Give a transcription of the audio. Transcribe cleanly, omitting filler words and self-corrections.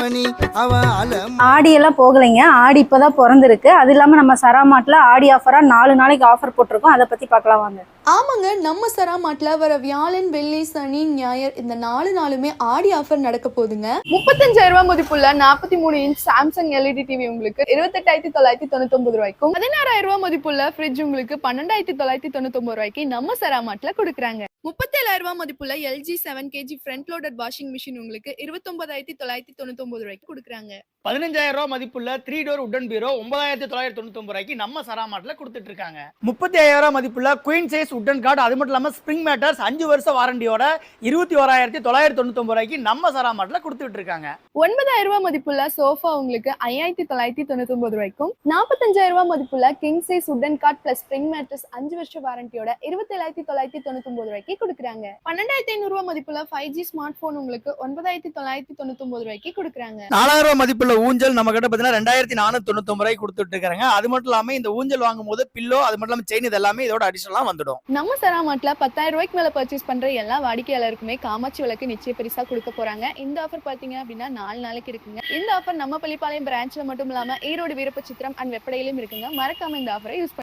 மணி அவ ஆடி எல்லாம் போகலைங்க. ஆடி இப்பதான் பிறந்திருக்கு. அது இல்லாம நம்ம சராமாட்ல ஆடி ஆஃபரா 4 நாளைக்கு ஆஃபர் போட்டிருக்கோம். அதை பத்தி பார்க்கலாம் வாங்க. ஆமாங்க, நம்ம சராமாட்ல வர வியாழன், வெள்ளி, சனி, ஞாயிறு இந்த 4 நாளுமே ஆடி ஆஃபர் நடக்க போகுதுங்க. 35,000 ரூபாய் மதிப்புள்ள 43 இன்ச் சாம்சங் எல்இடி டிவி உங்களுக்கு 28,999 ரூபாய்க்கும், 16,000 ரூபாய் மதிப்புள்ள ஃப்ரிட்ஜ் உங்களுக்கு 12,999 ரூபாய்க்கு நம்ம சராமாட்ல கொடுக்குறாங்க. 37,000 ரூபாய் மதிப்புள்ள LG 7kg front loaded washing machine உங்களுக்கு 29,999 ரூபாய்க்கு கொடுக்குறாங்க. 15,000 ரூபாய் மதிப்புள்ள 3 டோர் உடன் பீரோ 9,999 ரூபாய்க்கு நம்ம சராமாட்ல கொடுத்துட்டு இருக்காங்க. 35,000 ரூபாய் மதிப்புள்ள குயின் சைஸ் உடன் கார்டு, அது மட்டும் இல்லாம ஸ்ப்ரிங் மேட்டர்ஸ் 5 வருஷ வாரண்டியோட 21,999 ரூபாய்க்கு நம்ம சராமாட்ல கொடுத்துட்டு இருக்காங்க. 9,000 ரூபாய் மதிப்புள்ள சோஃபா உங்களுக்கு 5,999 ரூபாய்க்கும், 45,000 ரூபாய் மதிப்புள்ள கிங் சைஸ் உடன் கார்ட் பிளஸ் ஸ்ப்ரிங் மேட்டர்ஸ் 5 வருஷ வாரண்டியோட 27,999 ரூபாய்க்கு கொடுக்குறாங்க. 12,500 ரூபாய் மதிப்புள்ள 5G ஸ்மார்ட் போன் உங்களுக்கு 9,999 ரூபாய்க்கு கொடுக்குறாங்க. 4,000 ரூபாய் மதிப்புள்ள ஊஞ்சல் நம்ம கிட்ட பாத்தீங்கன்னா 2,499 ரூபாய்க்கு கொடுத்துட்டு இருக்காங்க. அது மட்டும் இல்லாம இந்த ஊஞ்சல் வாங்கும் போது பில்லோ, அது மட்டும் இல்லாம செயின், இது எல்லாமே இதோட அடிஷனலா வந்துடும். நம்ம சராமாட்ல 10,000 ரூபாய்க்கு மேல பர்ச்சேஸ் பண்ற எல்லா வாடிக்கையாளருக்குமே காமாட்சி விளக்கு நிச்சய பரிசா கொடுக்க போறாங்க. இந்த ஆஃபர் பாத்தீங்க அப்படின்னா 4 நாளைக்கு இருக்குங்க. இந்த ஆஃபர் நம்ம பள்ளிப்பாளையம் பிரான்ச்ல மட்டும் இல்லாம ஈரோடு, வீரப்பச்சித்திரம் அண்ட் வெப்படையிலும் இருக்குங்க. மறக்காம இந்த ஆஃபரை யூஸ்